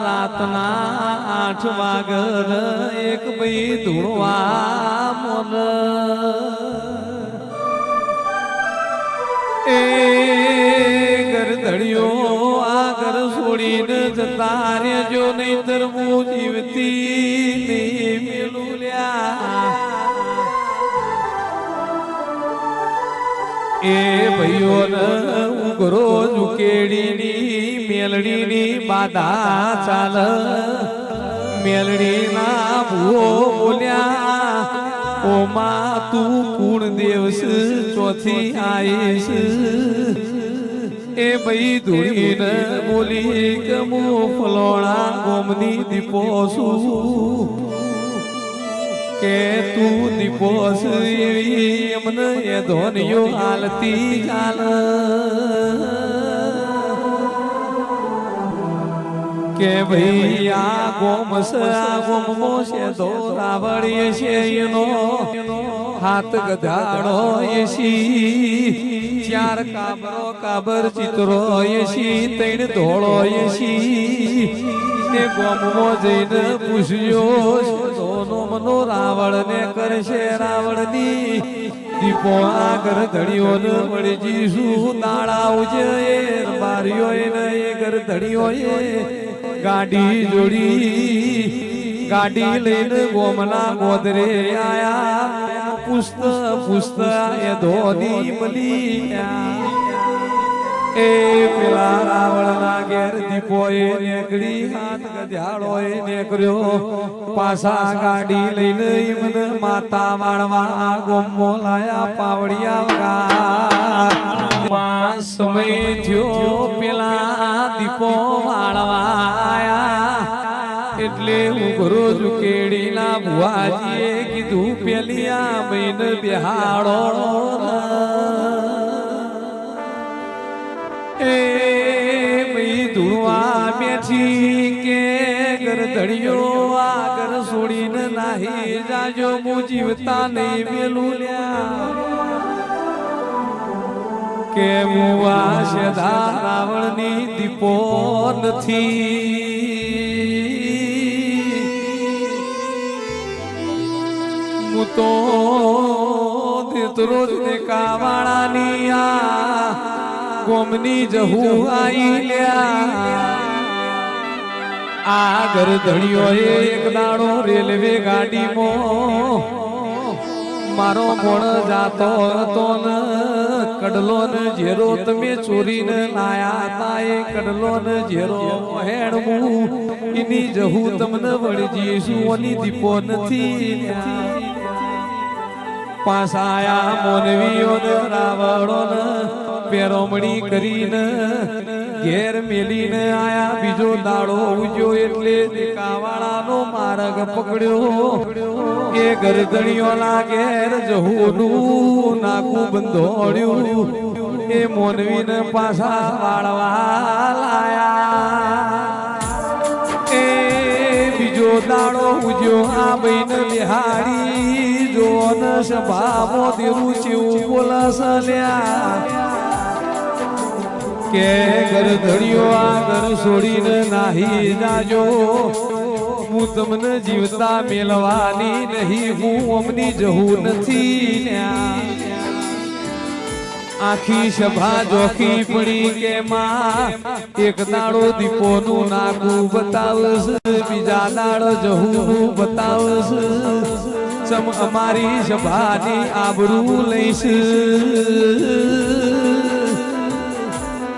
રાતના 8 વાગર એક ભાઈ ધૂળવા મોન એ ગરધડિયો આ ઘર છોડીને જતા રહેજો નહીતર હું જીવતી નહીં મેલું લ્યા એ ભાઈઓને ઉઘરો ઝુકેડીની મેલડીની બાધા ચાલ મેલડીના ભૂવો બોલ્યા ઓમાં તું કુણ દેવસ ચોથી આઈશ એ ભાઈ ધૂળીને બોલી કે હું ફલોણા ગોમની દીપો છું કે તું દીપોસ એવી એમને એ ધોનીઓ હાલતી ચાલ કે ભાઈ આ ગોમસ આ ગોમો છે તો રાવણીએ છે એનો હાથ ગધાડો એસી 4 કાબરો કાબર ચિત્રો એસી 3 ધોળો એસી ને ગોમો જઈને પૂછ્યો સોનો મનો રાવણ ને કરશે રાવણની દીપો આગર ધડિયો ને મળી જીશું દાડાવજે બારીઓ ને એ ઘર ધડિયો ગાડી જોડી ગાડી લઈને ગોમના ગોદરે આયા પુસ્ત એ ધોની મળી એ પેલા રાવણના ઘેર દીપો એ નીકળી હાથ ગધ્યાળો એ નીકળ્યો પાછા ગાડી લઈને મને માતા વાળવા ગોમો લાયા પાવડિયા સમય થયો પેલા દીપો વાળવા એટલે ઉઘરો ઝુકેડીના ભુવાજીએ કીધું પેલી આ બહેન બિહાડો એ ભાઈ ધૂળવા બેઠી કે ગરધડિયો આ ઘર છોડીને નાહી જાજો હું જીવતા નહીં મેલું લ્યા કે હું આ સદા રાવણની દીપો નથી હું તો દેતરો જ દેખાવાળાની આ ગોમની જહુ આઈ લ્યા આ ગરધડિયો એક દાડો રેલવે ગાડીમાં મારો મોણ જાતો હતો ને કડલો ને ઝેરો તમે ચોરીને લાયા હતા એ કડલો ને ઝેરો હેણમું એની જહુ તમને વળી જઈશું ઓની દીપો નથી પાસાયા મોનવીઓ ને રાવણો ને પેરોમણી કરીને ઘેર મેલીને આયા બીજો દાડો ઉજ્યો એટલે દેખાવાળાનો માર્ગ પકડ્યો એ ગરધણીઓના ઘેર જહુનું નાકું બંધોડ્યું એ મોનવીને પાછા વાળવા લાયા એ બીજો દાડો ઉજ્યો આ બહેન બિહાડી જોન સભામાં દેવું ચેવું બોલસલ્યા કે ગરધડિયો આ ઘર છોડીને નાહી જાજો હું તમને જીવતા મેલવાની નહીં હું અમની જહુ નથી આખી સભા જોખી પડી કે માં એક દાડો દીપોનું નાગું બતાવશે બીજા દાડો જહુનું બતાવશે ચમ અમારી સભાની આબરૂ લઈશ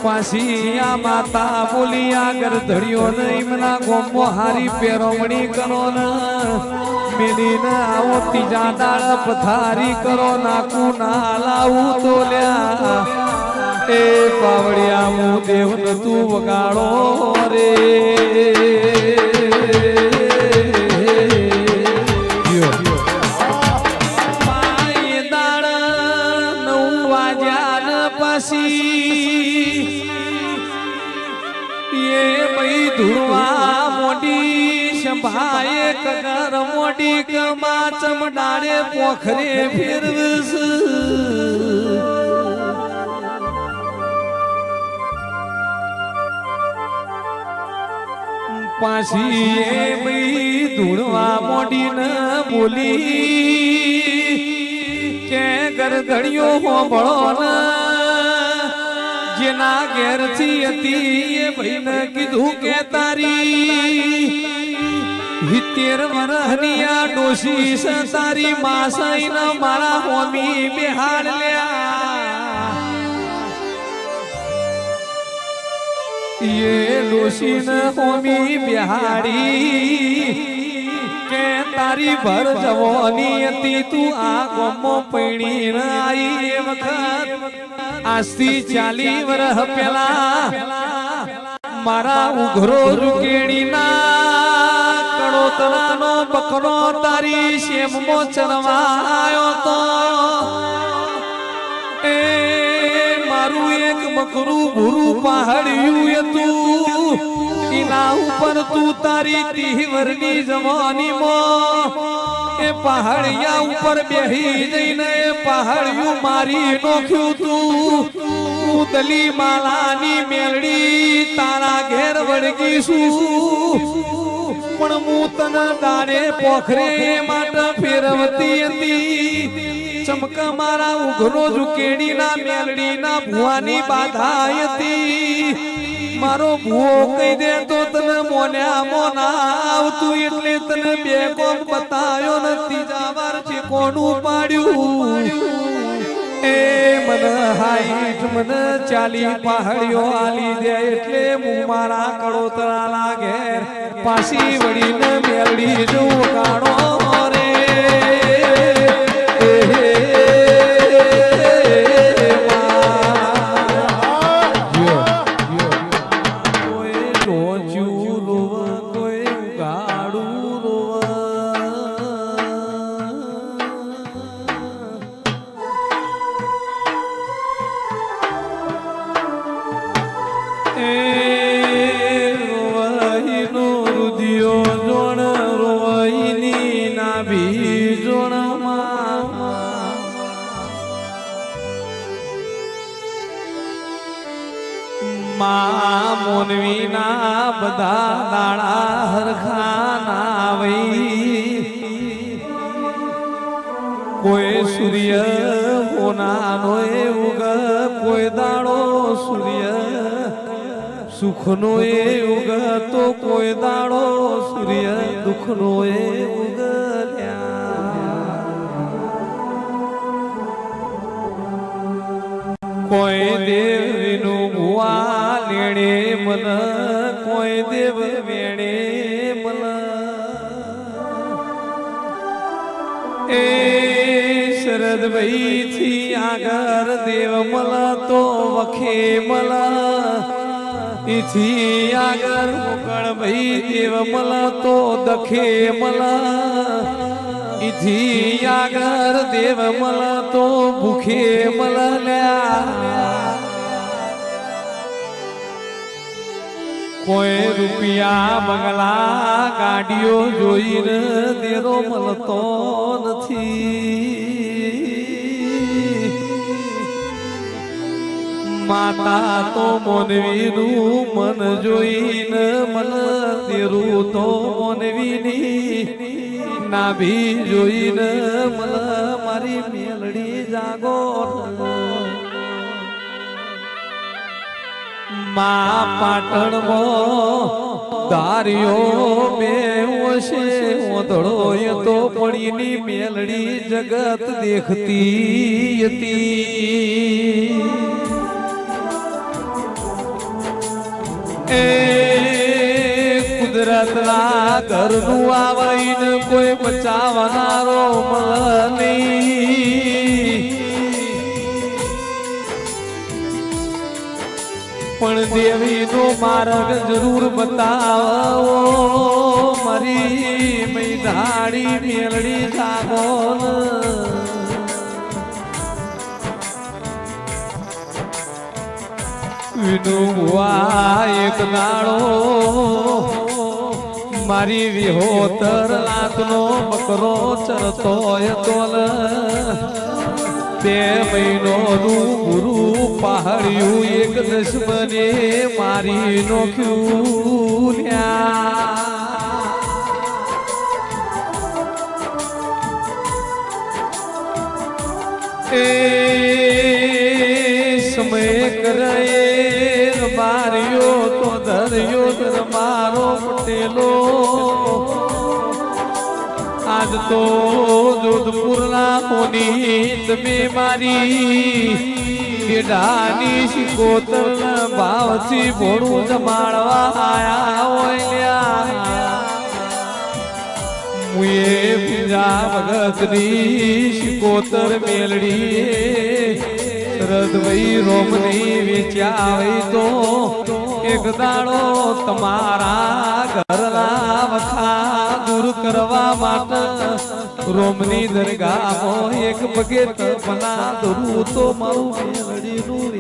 પાછી આ માતા બોલી આ ગરધડિયો ને એમના ગોમો હારી પેરોમણી કરો ને મેલીને આવો ત્રીજા દાડ પથારી કરો નાકું ના લાવું તો લ્યા એ પાવડિયા હું દેવ તું વગાડો રે ધૂળવા મોડી સંભાએ કગર મોડી કમા ચમડાડે પોખરે ફેરવસ પાછી એ ભાઈ ધૂળવા મોડીને બોલી કે ગરધણીઓ હોંભળો ને જેના ઘેરથી હતી એ ભાઈને કીધું કે તારી 70 વરહની આ ડોશી છે તારી માસાઈને મારા હોમી બેહાડ લ્યા ये डोशीन होमी बिहारी के तारी भर जवानी अती तू आ गमो पीणी आई वखत आस्ती 40 वरह पेला मारा उघरो रुकेणी ना कड़ोतरानो बकरो तारी शेमो चरवायो तो एक बकरू भूरू पहाड़िયું તું इना ऊपर तू तारी 30 वरनी जवानी में ए पहाड़िया ऊपर बेही जईने ए पहाड़िયું मारी नोख्યું તું दली मालानी मेलड़ी तारा घेर वड़गी છું પણ હું તને દાડે પોખરે માટે ફેરવતી હતી चमका मारा उघरो जुकेड़ी ना मेलड़ी ना भुआनी बाधा यती मारो भुओ कही दे तो तने मोन्या मोना आवतुं એટલે તને બે કોમ બતાયો નથી જાવાર છે કોનું પાડ્યું એ મન હાઈટ મન 40 પહાડીઓ આલી દે એટલે હું મારા કડોતરા લાગે પાછી વળીને મેલડી જો કાણો રે मोनवी ना बधा दाड़ा हरखाना वही कोई सूर्य होना नो उग कोई दाड़ो सूर्य सुख नो उग तो कोई दाड़ो सूर्य दुख नो उग कोई देव नु भुआ लेणे मन कोई देव वेणे मन ए शरद भई थी आगर देव मला तो वखे मला इथी आगर मुकड़ भई देव मला तो दखे मला इथी आगर देव मला तो भूखे मला कोई रुपया बंगला गाड़ियों जोईने देरो मलतो नथी माता तो मोनवीनु मन जोईने मन देरू तो मोनवीनी नाभी जोईने मन मारी मेलड़ी जागो मां पाटण मो दारियो बेवशे ओधड़ो ये तो पड़ीनी मेलड़ी जगत देखती यती ए कुदरत ना घरनु आवीने कोई बचावनारो मळ नहीं पण देवी नो मार्ग जरूर बतावो मारी मई धाड़ी मेलड़ी जागो विनु हुआ एक दाड़ो मारी विहोतर लातनो बकरो चरतो तोल તે મહિનો ગુરુ પહાડ્યું એક દશમને મારી નોખ્યું એ સમય કરે માર્યો તો ધર્યો મારો પટેલો આજ તો જોધપુરના હોની તમે મારી ગેડાની શિકોતર ભાવથી ભોળું જમાડવા આયા હોય મુએ પૂજા ભગતની શિકોતર મેલડી રદવઈ રોમની વેચ્યા તો એક દાડો તમારા ઘરના વખા દૂર કરવા માટે રોમની દરગાહમાં એક પગે તપના દરું તો મારું મેલડીનું